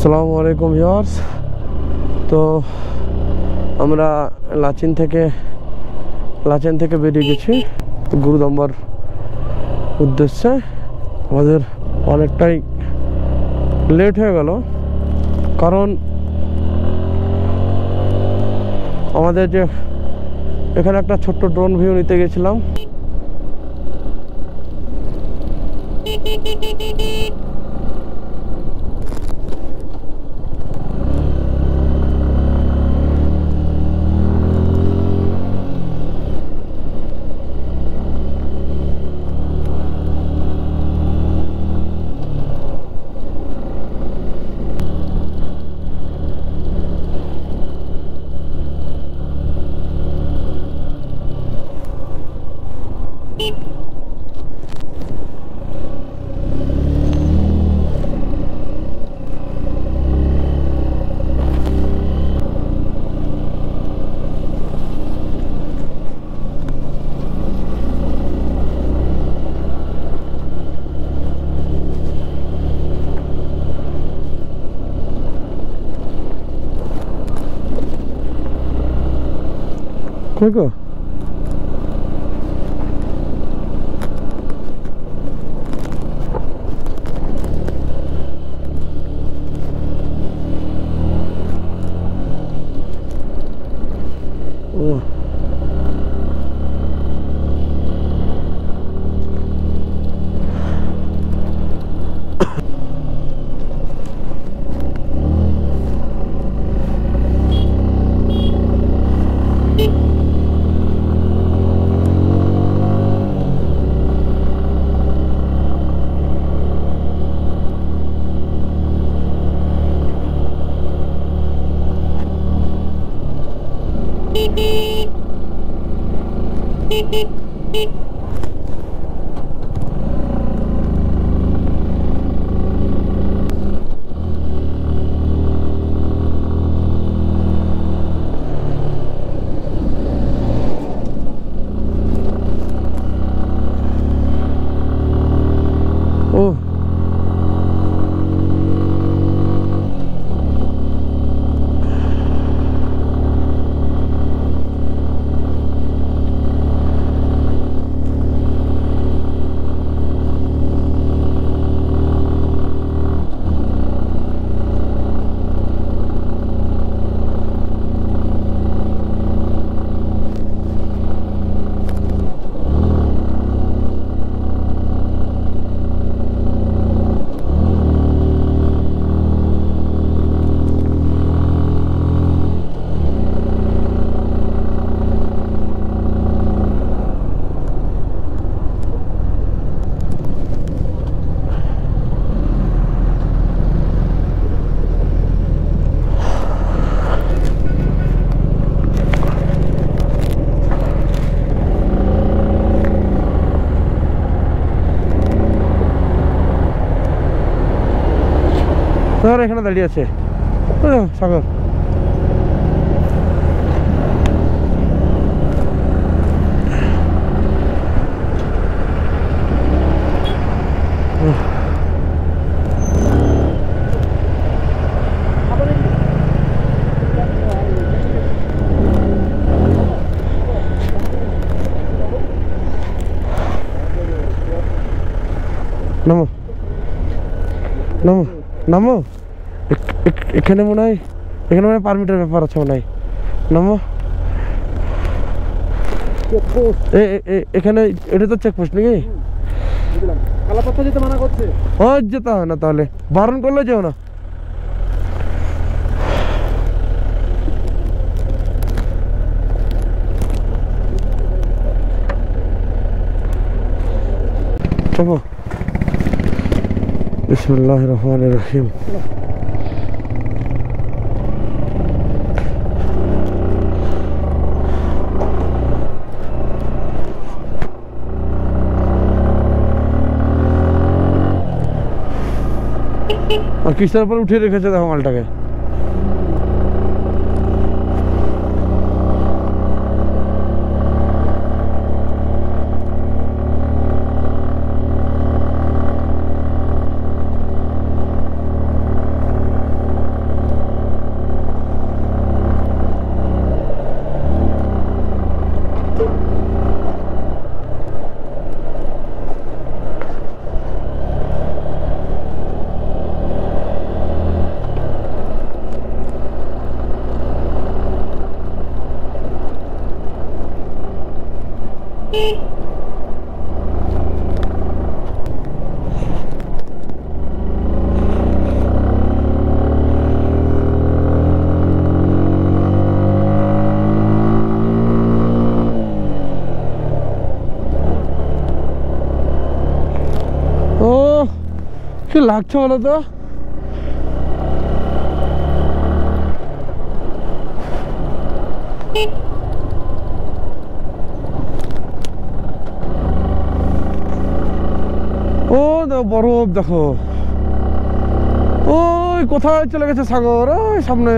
আসসালামু আলাইকুম ভিউয়ার্স। তো আমরা লাচেন থেকে বেরিয়ে গেছি গুরুদম্বার উদ্দেশ্যে। আমাদের অনেকটাই লেট হয়ে গেল, কারণ আমাদের যে এখানে একটা ছোট্ট ড্রোন ভিউ নিতে গেছিলাম, কই গো? ও স্যার এখানে দাঁড়িয়ে আছে সাগর। নামো নামো নামো। এখানে মনে হয় পারমিটের ব্যাপার আছে মনে হয়। নামো। এখানে এটা তো চেকপোস্ট নাকি? যেতে মানা করছে। ও যেতে হয় না, তাহলে বারণ করলে যেও না। চলো। বিসমিল্লাহির রহমানির রহিম। আর কিস্তার উপর উঠিয়ে রেখেছে দেখো মালটাকে। কি লাগছে বলো তো? ও বরফ দেখো, ওই কোথায় চলে গেছে সাগর, ওই সামনে।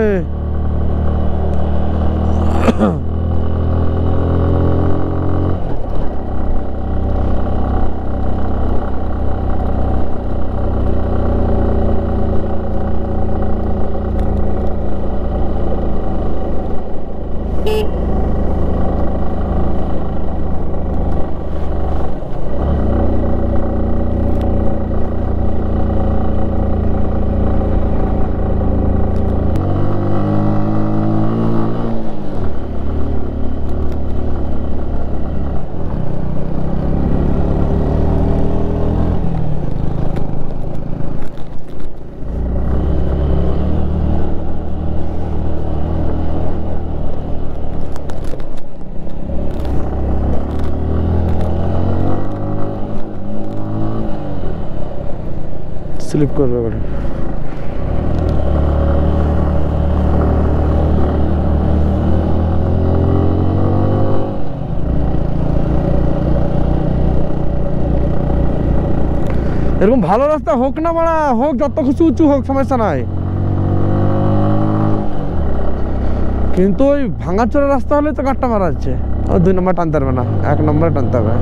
স্লিপ করবে বলে এরকম ভালো রাস্তা হোক না মারা, হোক যত কিছু উঁচু হোক, সমস্যা নাই, কিন্তু ওই ভাঙাচোরা রাস্তা হলে তো গাঁটটা মারা যাচ্ছে। ও 2 নম্বর টানতে পারবে না, 1 নম্বরে টানতে হবে।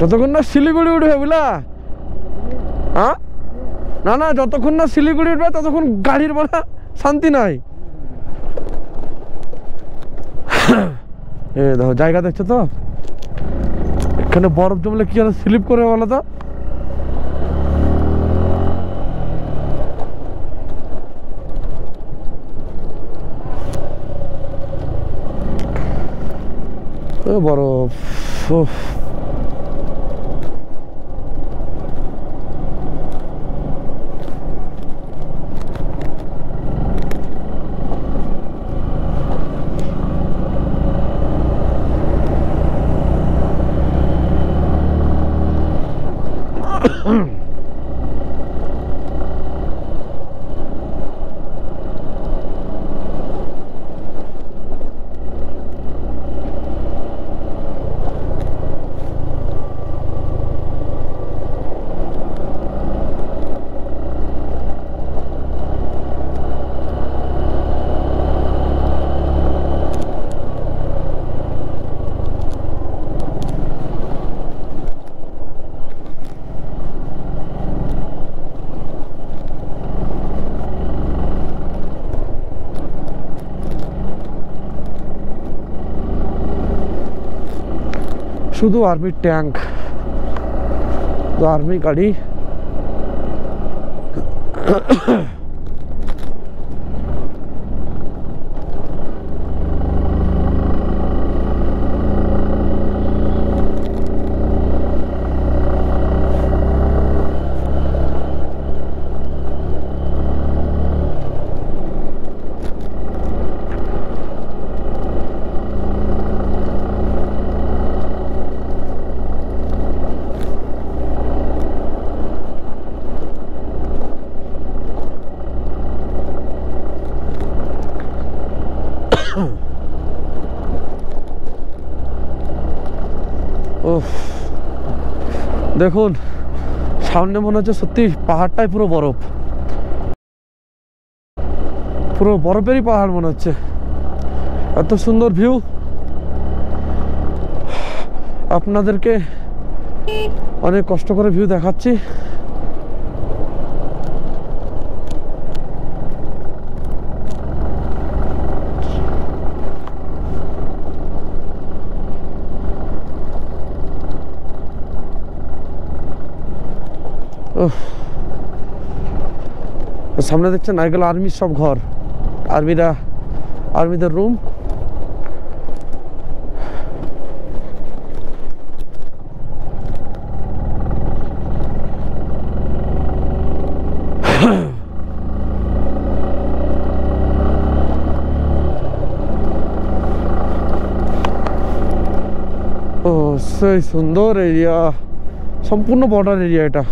যতক্ষণ না শিলিগুড়ি উঠবে বুঝলা, হ্যাঁ না না, যতক্ষণ না শিলিগুড়ি উঠবে ততক্ষণ গাড়ির বলা শান্তি নাই। এ দেখো জায়গা দেখছো তো, এখানে বরফ জমলে কি যেন স্লিপ করে বলো তো। বরফ শুধু আর্মির ট্যাঙ্ক, আর্মি গাড়ি। দেখুন সামনে মনে হচ্ছে সত্যি পাহাড়টাই পুরো বরফ, পুরো বরফেরই পাহাড় মনে হচ্ছে। এত সুন্দর ভিউ, আপনাদেরকে অনেক কষ্ট করে ভিউ দেখাচ্ছি। সামনে দেখছেন এগুলো আর্মির সব ঘর, আর্মিদের রুম। সেই সুন্দর এরিয়া, সম্পূর্ণ বর্ডার এরিয়া এটা।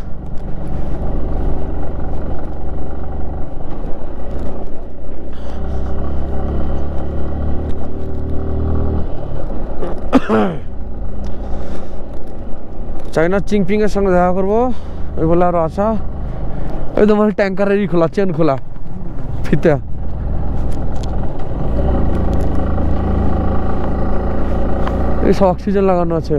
চাইনার চিংপিং এর সঙ্গে দেখা করবো ওই বলে আরো আসা। ওই তোমার ট্যাঙ্কারেরই খোলা, চেন খোলা, ফিতা। এই সব অক্সিজেন লাগানো আছে।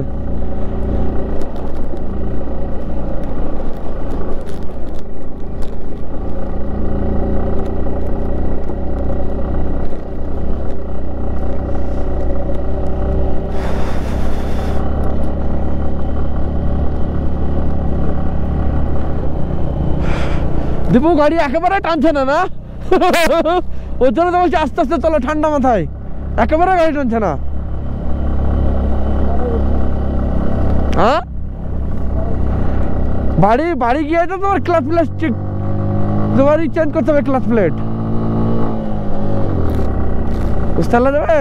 দীপু গাড়ি একেবারে টানছে না, না ওর জন্য তো বলছি আস্তে আস্তে চলো, ঠান্ডা মাথায়। একেবারে গাড়ি টানছে না। হ্যাঁ, বাড়ি গিয়ে তো তোমার ক্লাচ প্লেট তোমারই চেঞ্জ করতে হবে, ক্লাচ প্লেট। বুঝতে পারলে যাবে?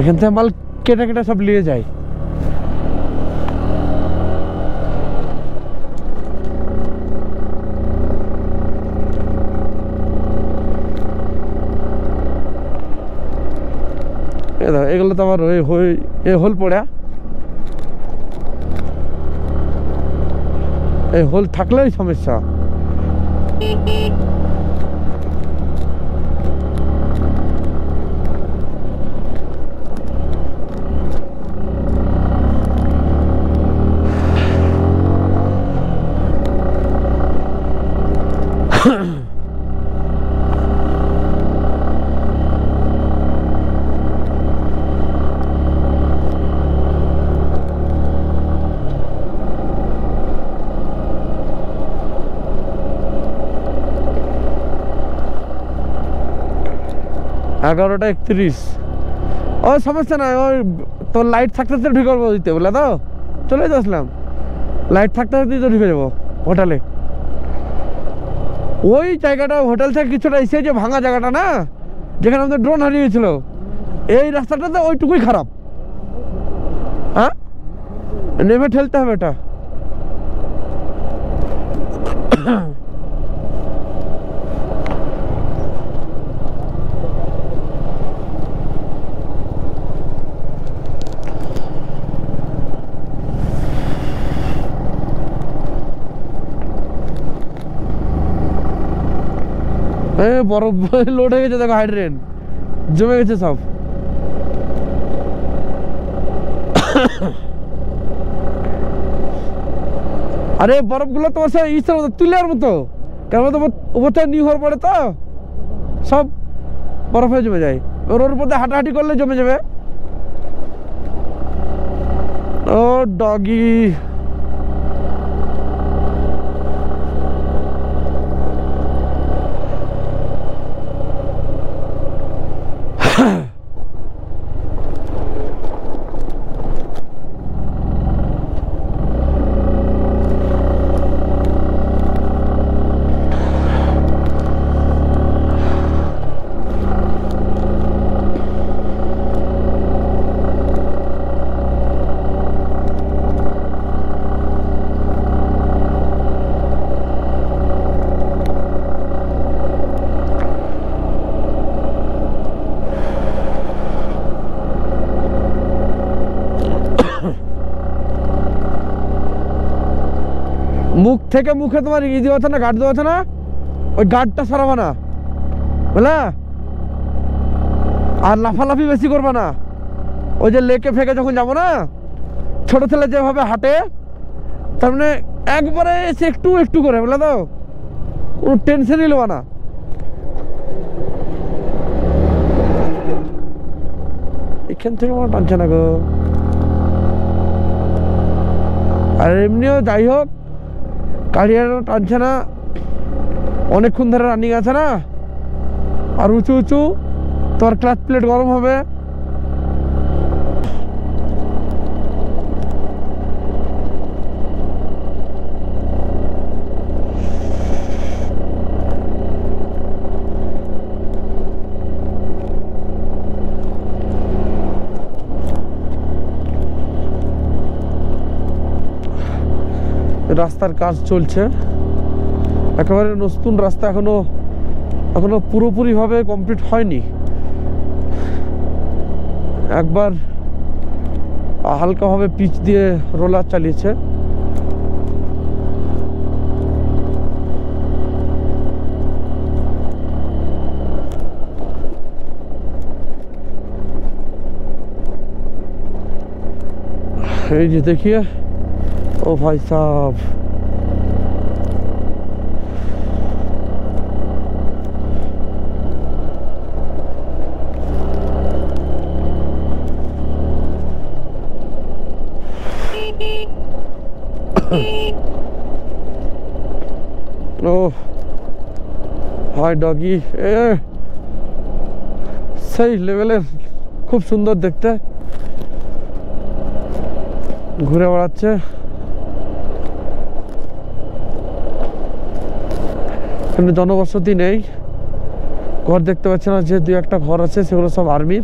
এখান থেকে মাল কেটে কেটে সব নিয়ে যায়। এগুলো তো আবার হোল পড়া, এই হোল থাকলেই সমস্যা। এগারোটা 31। ও সমস্যা নাই, ওই তোর লাইট থাকতে তো ঢুকে পড়বো দিতে বলে তো চলে আসলাম। লাইট থাকতে থাকতেই তো ঢুকে যাবো হোটেলে। ওই জায়গাটা হোটেল থেকে কিছুটা এসে যে ভাঙা জায়গাটা না, যেখানে আমাদের ড্রোন হারিয়েছিল, এই রাস্তাটাতে ওইটুকুই খারাপ। হ্যাঁ, নেমে ঠেলতে হবে এটা। বরফ লোড হয়ে গেছে, দেখো হাইড্রেন জমে গেছে সব। আরে বরফগুলো তোমার সে ইসের মতো, তুলার মতো, কেন তোমার উপর থেকে নিউ হওয়ার পরে তো সব বরফ হয়ে জমে যায়। ওর উপর দিয়ে হাঁটাহাঁটি করলে জমে যাবে। ও ডগি, মুখ থেকে মুখে তোমার ই দেওয়া আছে না, গার্ড দেওয়া আছে না, ওই গার্ডটা সরাবো না বুঝলা। আর লাফালাফি বেশি করবে না। ওই যে লেকে ফেকে যখন যাবো না, ছোট ছেলে যেভাবে হাঁটে তার মানে একবারে এসে একটু একটু করে বলে তো কোনো টেনশনই নেবা না। এখান থেকে আমার টানছে না গো। আর এমনিও যাই হোক কালিয়ারও টানছে না, অনেকক্ষণ ধরে রানিং আছে না, আর উঁচু উঁচু তোর ক্লাচ প্লেট গরম হবে। রাস্তার কাজ চলছে, একেবারে নতুন রাস্তা, এখনো পুরোপুরিভাবে কমপ্লিট হয়নি। একবার হালকাভাবে পিচ দিয়ে রোলার চালিয়েছে। এই যে দেখিয়ে ओ भाई साहब, ओ हाय डॉगी, सही लेवलेर, खूब सुंदर देखते, घुरे बेड़ाচ্ছে। এখানে জনবসতি নেই, ঘর দেখতে পাচ্ছি না, যে দুই একটা ঘর আছে সেগুলো সব আর্মি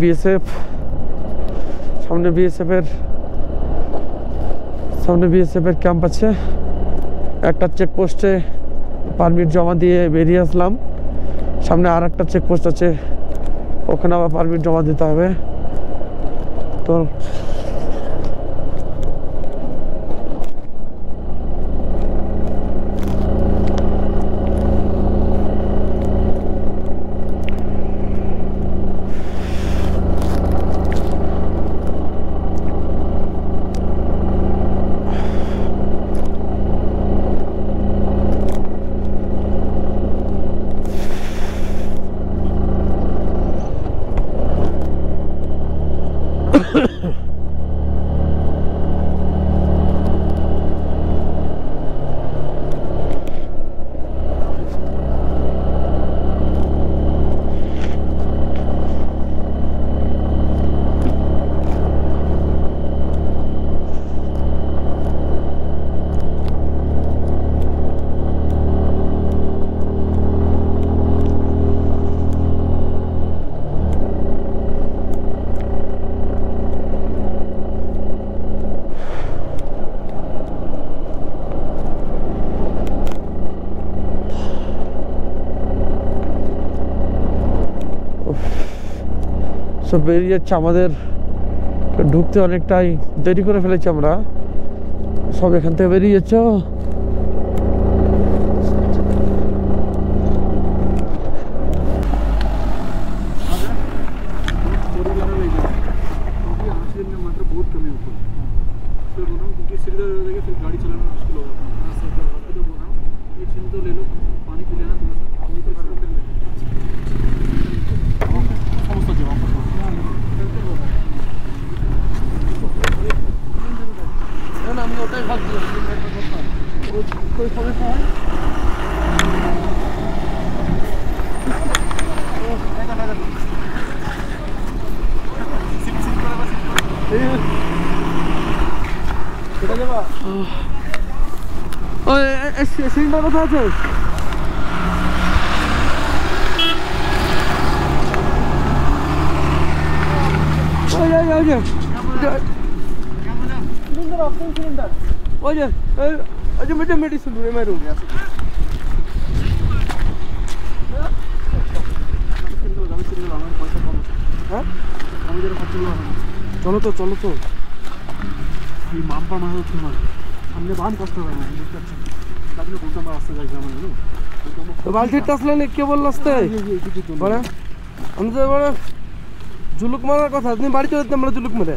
বিএসএফ। সামনে বিএসএফ এর ক্যাম্প আছে। একটা চেকপোস্টে পারমিট জমা দিয়ে বেরিয়ে আসলাম, সামনে আর একটা চেকপোস্ট আছে, ওখানে আবার পারমিট জমা দিতে হবে। তো সব বেরিয়ে যাচ্ছে, আমাদের ঢুকতে অনেকটাই দেরি করে ফেলেছি আমরা, সব এখান থেকে বেরিয়ে যাচ্ছে। আমি ওটাই ভাবছি कोई समस्या है? সিলিন্ডার কোথায় আছে? सिलिंडर मुझे मेडिसिन मैं रूम चलो तो मामपा मारा सामने बाम कष्ट बाल्टी আসলে কে বলল আসতে বড় আমি তো বড় জুলুক মারার কথা, তুমি বাড়ি চলে যেতে আমরা জুলুক মেরে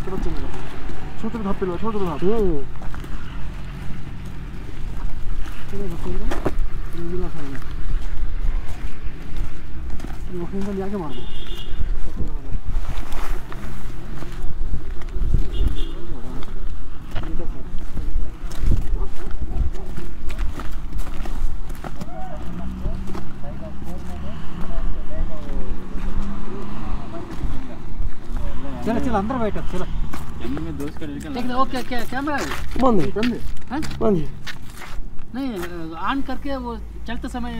ছোট ধাপ পেলো, ছোট ধাপ। ওখানে আগে মারবো। चलो चलो अंदर बैठो चलो कैमरे में दोस्त का देख ओके क्या कैमरा है बंद है हैं बंद है नहीं ऑन करके वो चलते समय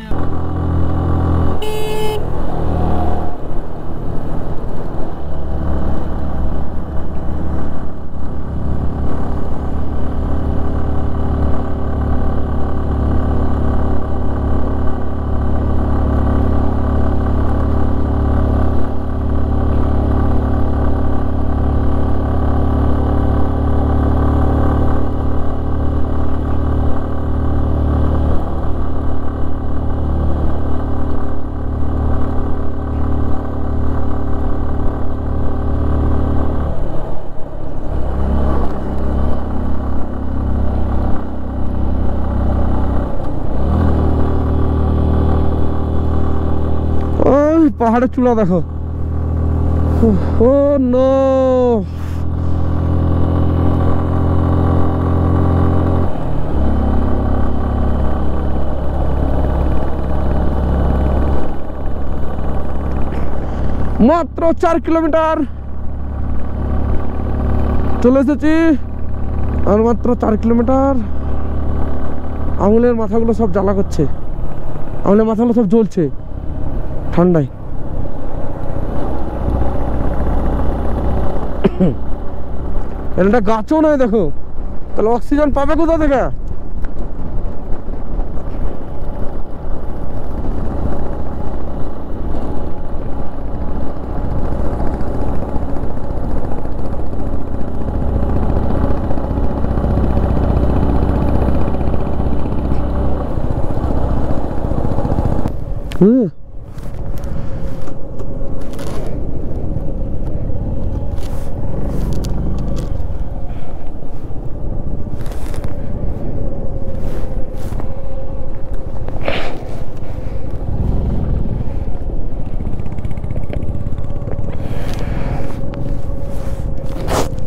পাহাড়ের চূড়া দেখো ও নো মাত্র 4 কিলোমিটার চলে এসেছি আর মাত্র 4 কিলোমিটার আঙুলের মাথাগুলো সব জ্বালা করছে আঙুলের মাথাগুলো সব জ্বলছে ঠান্ডায় এটা গাছও নয় দেখো তাহলে অক্সিজেন পাবে কোথা থেকে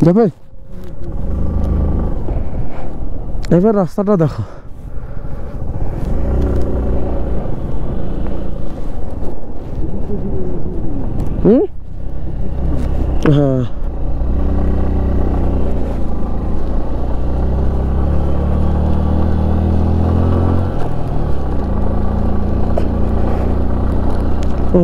যাবে এবার রাস্তাটা দেখো হ্যাঁ ও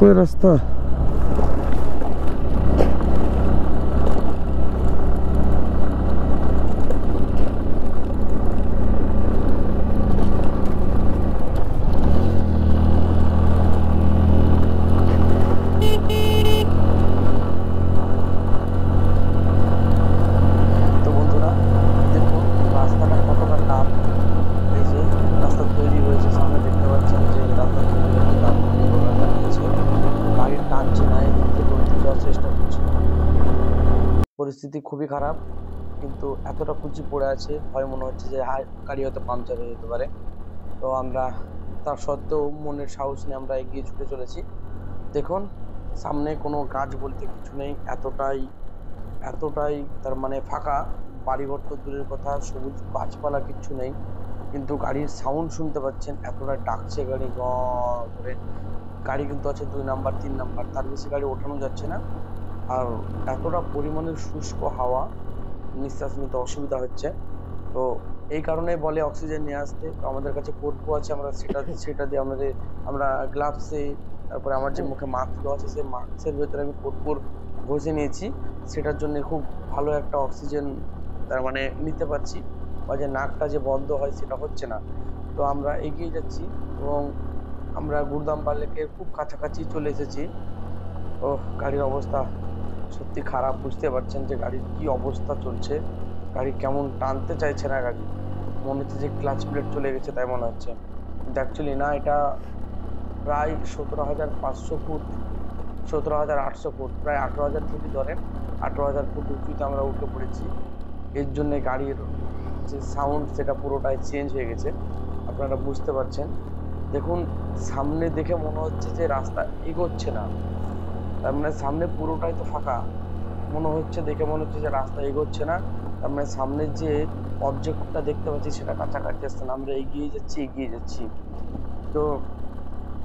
कोई रास्ता পরিস্থিতি খুবই খারাপ কিন্তু এতটা কুচি পড়ে আছে ভয় মনে হচ্ছে যে গাড়ি হয়তো পাংচার হয়ে যেতে পারে তো আমরা তার সত্ত্বেও মনের সাহস নিয়ে আমরা এগিয়ে ছুটে চলেছি দেখুন সামনে কোনো গাছ বলতে কিছু নেই এতটাই তার মানে ফাঁকা বাড়িঘর তো দূরের কথা সবুজ গাছপালা কিচ্ছু নেই কিন্তু গাড়ির সাউন্ড শুনতে পাচ্ছেন, এতটা ডাকছে গাড়ি গ করে। গাড়ি কিন্তু আছে 2 নাম্বার 3 নাম্বার, তার বেশি গাড়ি ওঠানো যাচ্ছে না। আর এতটা পরিমাণের শুষ্ক হাওয়া, নিঃশ্বাস নিতে অসুবিধা হচ্ছে। তো এই কারণে বলে অক্সিজেন নিয়ে আসতে। তো আমাদের কাছে কর্পূ আছে, আমরা সেটা দিয়ে আমরা গ্লাভসে, তারপরে আমার যে মুখে মাস্ক দেওয়া আছে সেই মাস্কের ভেতরে আমি কর্পূর ঘষে নিয়েছি। সেটার জন্য খুব ভালো একটা অক্সিজেন তার মানে নিতে পারছি, বা যে নাকটা যে বন্ধ হয় সেটা হচ্ছে না। তো আমরা এগিয়ে যাচ্ছি এবং আমরা গুরদাম্বার লেকের খুব কাছাকাছি চলে এসেছি। ও, গাড়ির অবস্থা সত্যি খারাপ, বুঝতে পারছেন যে গাড়ির কি অবস্থা চলছে। গাড়ি কেমন টানতে চাইছে না, গাড়ি মনে হচ্ছে যে ক্লাচ প্লেট চলে গেছে তাই মনে হচ্ছে। কিন্তু অ্যাকচুয়ালি না, এটা প্রায় 17,500 ফুট, 17,800 ফুট, প্রায় 18,000 ফুটই ধরেন। 18,000 ফুট উঁচুতে আমরা উঠে পড়েছি। এর জন্যে গাড়ির যে সাউন্ড সেটা পুরোটাই চেঞ্জ হয়ে গেছে, আপনারা বুঝতে পারছেন। দেখুন, সামনে দেখে মনে হচ্ছে যে রাস্তা এগোচ্ছে না, তার মানে সামনে পুরোটাই তো ফাঁকা। মনে হচ্ছে যে রাস্তা এগোচ্ছে না, তার মানে সামনের যে অবজেক্টটা দেখতে পাচ্ছি সেটা কাছাকাছি আসছে না, আমরা এগিয়ে যাচ্ছি। তো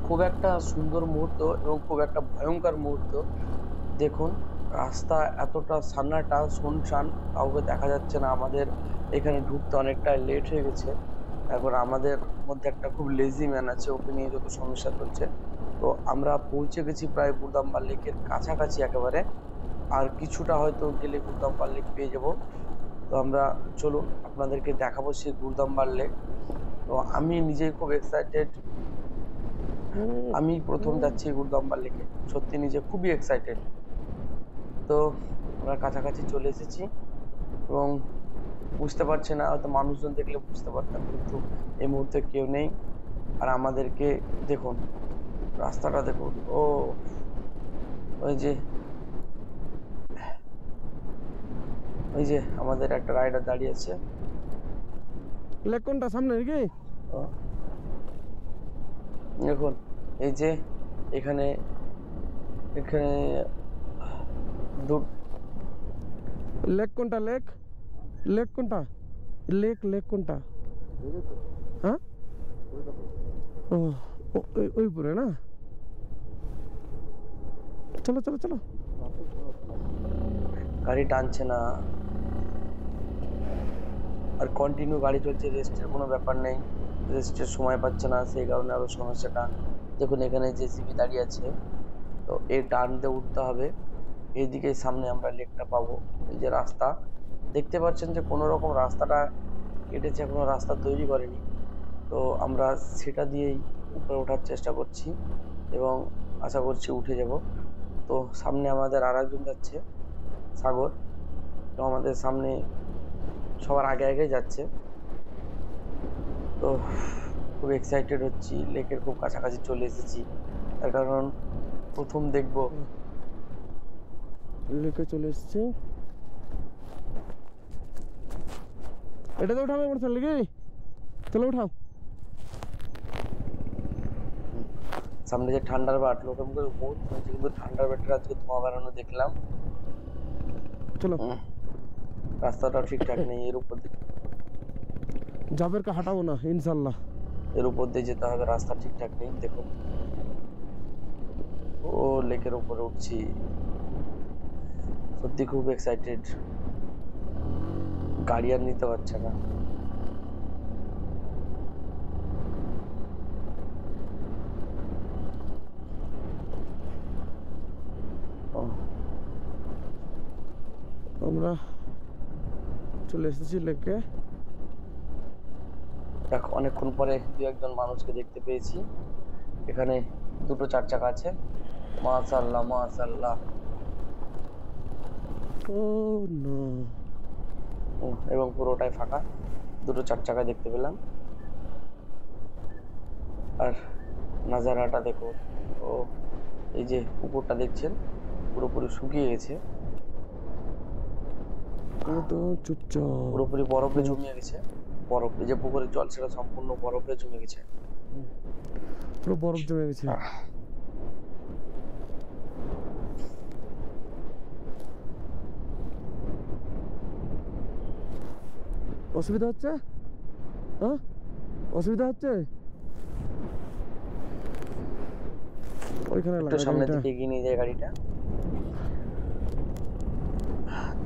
খুব একটা সুন্দর মুহূর্ত এবং খুব একটা ভয়ঙ্কর মুহূর্ত। দেখুন, রাস্তা এতটা সান্নাটা শুনশান, কাউকে দেখা যাচ্ছে না। আমাদের এখানে ঢুকতে অনেকটা লেট হয়ে গেছে। তারপর আমাদের মধ্যে একটা খুব লেজি ম্যান আছে, ওকে নিয়ে যত সমস্যা চলছে। তো আমরা পৌঁছে গেছি প্রায় গুরদাম্বার লেকের কাছাকাছি একেবারে। আর কিছুটা হয়তো গেলে গুরদাম্বার লেক পেয়ে যাব। তো আমরা চলুন আপনাদেরকে দেখাবো সেই গুরদাম্বার লেক। তো আমি নিজেই খুব এক্সাইটেড, আমি প্রথম যাচ্ছি গুরদাম্বার লেকে, সত্যি নিজে খুবই এক্সাইটেড। তো আমরা কাছাকাছি চলে এসেছি এবং বুঝতে পারছি না, হয়তো মানুষজন দেখলে বুঝতে পারতাম, কিন্তু এই মুহূর্তে কেউ নেই। আর আমাদেরকে দেখুন, রাস্তাটা দেখুন, ও ওই যে আমাদের একটা রাইডার দাঁড়িয়ে আছে। লেক কোনটা, সামনে নাকি? ও, দেখুন, এই যে এখানে এখানে দু লেক কোনটা, লেক লেক কোনটা, লেক কোনটা? হ্যাঁ, ও ওই পুরে না। চলো চলো চলো। গাড়ি টানছে না, আর কন্টিনিউ গাড়ি চলছে, রেস্টের কোনো ব্যাপার নেই, রেস্টের সময় পাচ্ছে না, সেই কারণে আরো সমস্যাটা। দেখুন, এখানে জেসিবি দাঁড়িয়ে আছে, তো এই টার্ন দিয়ে উঠতে হবে। এইদিকে সামনে আমরা লেকটা পাবো। এই যে রাস্তা দেখতে পাচ্ছেন যে কোনো রকম রাস্তাটা কেটেছে, এখনো রাস্তা তৈরি করেনি। তো আমরা সেটা দিয়েই উপরে ওঠার চেষ্টা করছি এবং আশা করছি উঠে যাব। তো সামনে আমাদের আর একজন যাচ্ছে, সাগর। তো আমাদের সামনে সবার আগে যাচ্ছে। তো খুব এক্সাইটেড হচ্ছি, লেকের খুব কাছাকাছি চলে এসেছি, তার কারণ প্রথম দেখবো। লেকে চলে এসছি, এটাতে উঠাবে মোটরসাইকেল নাকি? চলো উঠাও। সামনে যে ঠান্ডার বাট, লোকের মুখে বহুত শুনেছি, কিন্তু ঠান্ডার বাটের আজকে ধোঁয়া বেরোনো দেখলাম। চলো। রাস্তাটাও ঠিকঠাক নেই, জাবেরকে হাঁটাবো না ইনশাল্লাহ। এর উপর দিয়ে যেতে হবে, রাস্তা ঠিকঠাক নেই। দেখুন, ও লেকের উপরে উঠছি, সত্যি খুব এক্সাইটেড, গাড়ি আর নিতে পারছে না। আমরা চলে এসেছি লেকে। দেখো, অনেকক্ষণ পরে দু একজন মানুষকে দেখতে পেয়েছি। এখানে দুটো 4 চাকা আছে, মাশাআল্লাহ মাশাআল্লাহ। ও না, এবং পুরোটাই ফাঁকা, দুটো 4 চাকা দেখতে পেলাম। আর নাজারাটা দেখো, ও এই যে পুকুরটা দেখছেন পুরোপুরি শুকিয়ে গেছে, তো চুপচাপ পুরোপুরি বরফে জমিয়ে গেছে। বরফ, এই যে পুকুরের জল সেটা সম্পূর্ণ বরফে জমে গেছে, পুরো বরফ জমে গেছে। অসুবিধা হচ্ছে? হ্যাঁ, অসুবিধা হচ্ছে ওইখানে একটু সামনের দিকে এগিয়ে নিয়ে যায় গাড়িটা।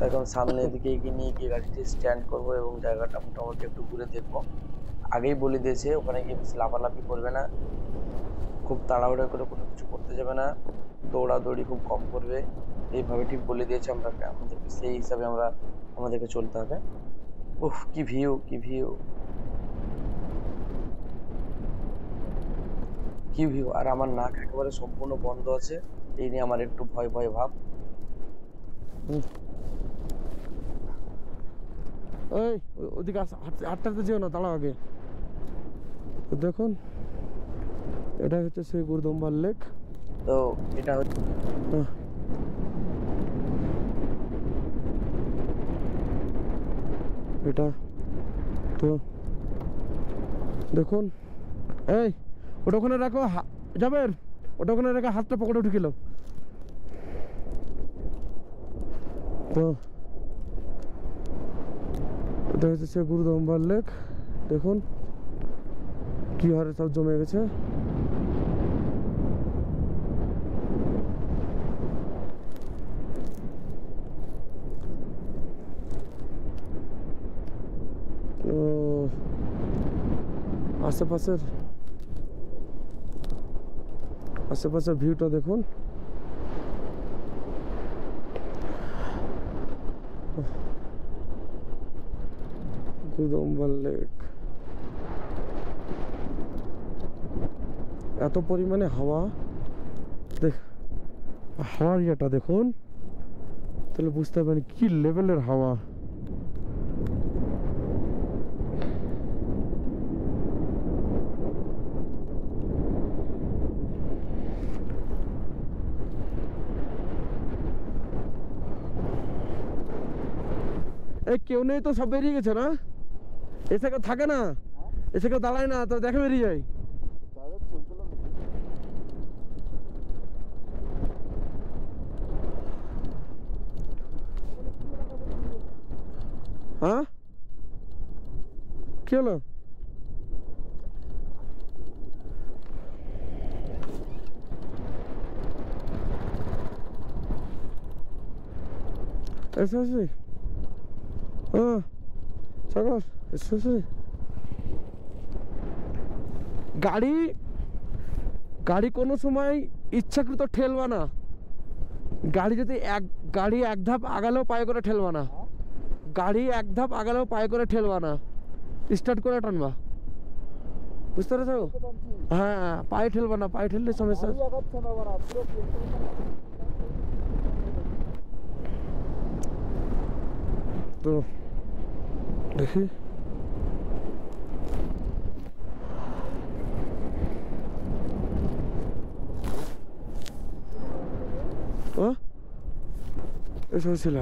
তখন সামনের দিকে এগিয়ে নিয়ে গিয়ে গাড়িটি স্ট্যান্ড করবো এবং জায়গাটা মোটামুটি একটু ঘুরে দেখবো। আগেই বলে দিয়েছে ওখানে গিয়ে বেশি লাফালাফি করবে না, খুব তাড়াহুড়ো করে কোনো কিছু করতে যাবে না, দৌড়াদৌড়ি খুব কম করবে, এইভাবে ঠিক বলে দিয়েছে। আমরা আমাদেরকে সেই হিসাবে আমাদেরকে চলতে হবে। উফ, কি ভিউ, কি ভিউ, কি ভিউ! আর আমার নাক একেবারে সম্পূর্ণ বন্ধ আছে, এই নিয়ে আমার একটু ভয় ভয় ভাব। এই ওদিকে হাঁটতে যেও না, দাঁড়াও আগে। দেখুন এটা হচ্ছে সেই গুরুদম্বার লেক। তো এটা হচ্ছে এটা তো দেখুন, এই ওটা ওখানে রাখো, যাবেন ওটা ওখানে রেখে হাতটা পকেটে ঢুকিল। তো এটা হচ্ছে সে গুরুদম্বার লেক। দেখুন কি হারে সব জমে গেছে। আশেপাশের ভিউটা দেখুন। গুরুদম্বার লেক, এত পরিমাণে হাওয়া, হাওয়ার ইয়েটা দেখুন, তাহলে বুঝতে পারেন কি লেভেলের হাওয়া। এই কেউ নেই তো, সব বেরিয়ে গেছে না? এসে কেউ থাকে না, এসে কেউ দাঁড়ায় না, তো দেখে বেরিয়ে যায়। হ্যাঁ কি হলো? এসে সাগর এসে গাড়ি কোনো সময় ইচ্ছাকৃত ঠেলবা না। গাড়ি যদি গাড়ি এক ধাপ আগালেও পায়ে করে ঠেলবা না, গাড়ি এক ধাপ আগালেও পায়ে করে ঠেলবা না, স্টার্ট করে টানবা, বুঝতে পেরেছো? হ্যাঁ, পায়ে ঠেলবা না, পায়ে ঠেললে সমস্যা। তো দেখি এসব ছিল।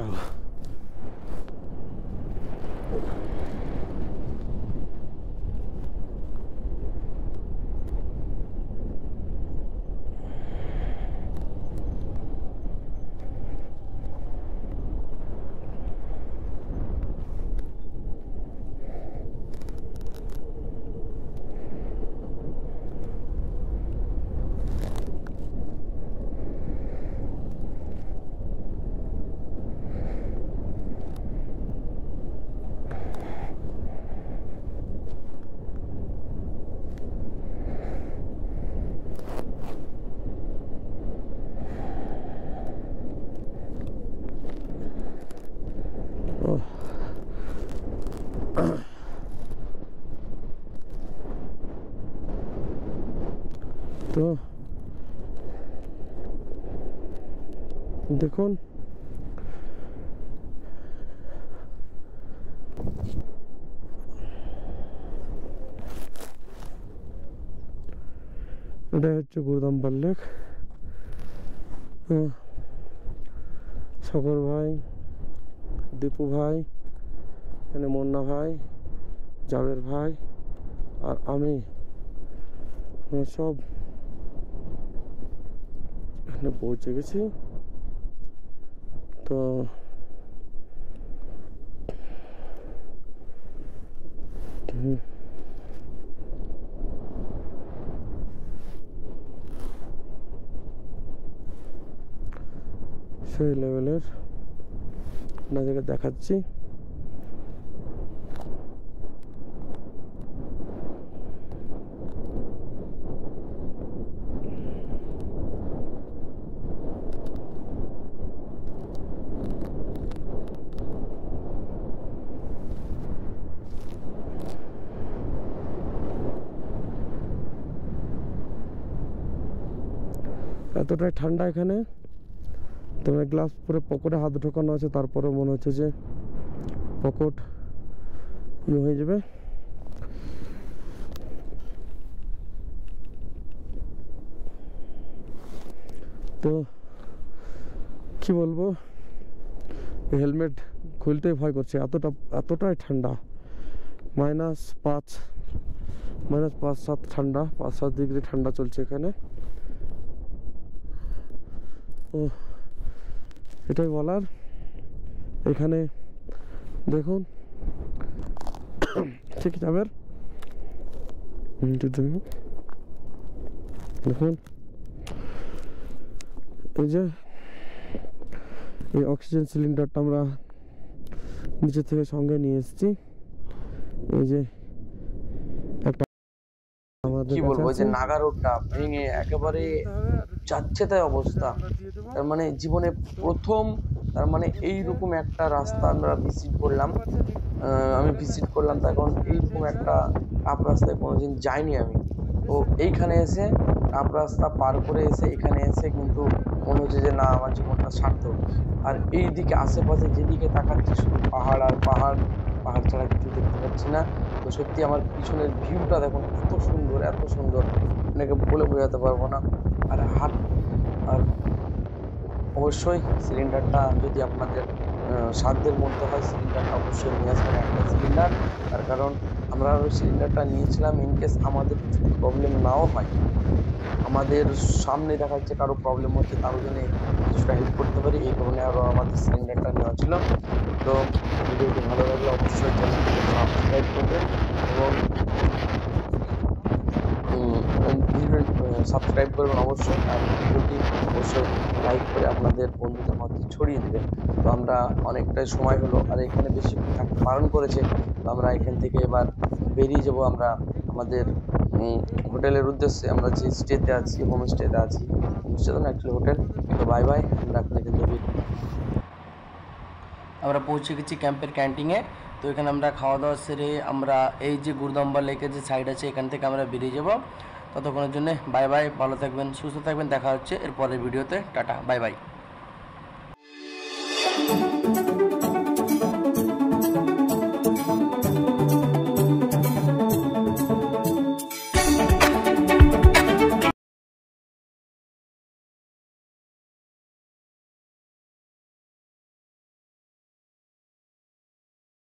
তো দেখুন এটা হচ্ছে গুরুদম্বার লেক। সাগর ভাই, দীপু ভাই, এখানে মুন্না ভাই, জাবের ভাই আর আমি সব এখানে পৌঁছে গেছি। তো সেই লেভেলের আপনাদেরকে দেখাচ্ছি। এতটাই ঠান্ডা এখানে, তোমার গ্লাভস পরে পকেটে হাত ঢোকানো আছে, তারপরে মনে হচ্ছে যে পকেট হয়ে যাবে। তো কি বলবো, হেলমেট খুলতেই ভয় করছে, এতটাই ঠান্ডা। -5 ঠান্ডা, 5-7 ডিগ্রি ঠান্ডা চলছে এখানে। ও এটাই বলার। এখানে দেখুন ঠিক যাবে, দেখুন এই যে এই অক্সিজেন সিলিন্ডারটা আমরা নিচে থেকে সঙ্গে নিয়ে এসেছি। এই যে একটা কি বলবো, যে নাগা রোডটা ভেঙে একেবারে যাচ্ছে তাই অবস্থা। তার মানে জীবনে প্রথম তার মানে এইরকম একটা রাস্তা আমরা ভিজিট করলাম। আমি ভিজিট করলাম, তখন এইরকম একটা আপ রাস্তায় কোনোদিন যাইনি আমি। তো এইখানে এসে আপ রাস্তা পার করে এসে এখানে এসে কিন্তু মনে হচ্ছে যে না, আমার জীবনটা সার্থক। আর এই দিকে আশেপাশে যেদিকে তাকাচ্ছি শুধু পাহাড় আর পাহাড়, পাহাড় ছাড়া কিছু দেখতে পাচ্ছি না। তো সত্যি আমার পিছনের ভিউটা দেখুন, এত সুন্দর এত সুন্দর, আপনাকে বলে বোঝাতে পারবো না। আর আর অবশ্যই সিলিন্ডারটা যদি আপনাদের সাধ্যের মধ্যে হয়, সিলিন্ডারটা অবশ্যই নিয়ে আসবেন একটা সিলিন্ডার। তার কারণ আমরা ওই সিলিন্ডারটা নিয়েছিলাম ইনকেস আমাদের কিছু প্রবলেম নাও হয়, আমাদের সামনে দেখা যাচ্ছে কারো প্রবলেম হচ্ছে, তার জন্য কিছুটা হেল্প করতে পারি, এই কারণে আরও আমাদের সিলিন্ডারটা নেওয়া ছিল। তো ভিডিওটি ভালো লাগলে অবশ্যই চ্যানেলটিকে সাবস্ক্রাইব করবেন এবং সাবস্ক্রাইব করবেন অবশ্যই। আর ভিডিওটি অবশ্যই লাইক করে আপনাদের বন্ধুদের মধ্যে ছড়িয়ে দেবেন। তো আমরা অনেকটাই সময় হলো, আর এখানে বেশি থাকতে বারণ করেছে। তো আমরা এখান থেকে এবার বেরিয়ে যাব আমরা আমাদের হোটেলের উদ্দেশ্যে। আমরা যে স্টেতে আছি, হোমস্টেতে আছি, হোমস্টে তো না অ্যাকচুয়ালি হোটেল। তো বাই বাই, আমরা এখন এখান থেকে আমরা পৌঁছে গেছি ক্যাম্পের ক্যান্টিনে। তো এখানে আমরা খাওয়া দাওয়া সেরে আমরা এই যে গুরুদম্বা লেকের যে সাইড আছে এখান থেকে আমরা বেরিয়ে যাব। ততক্ষণের জন্য বাই বাই, ভালো থাকবেন, সুস্থ থাকবেন, দেখা হচ্ছে এর পরের ভিডিওতে। Tata, bye bye.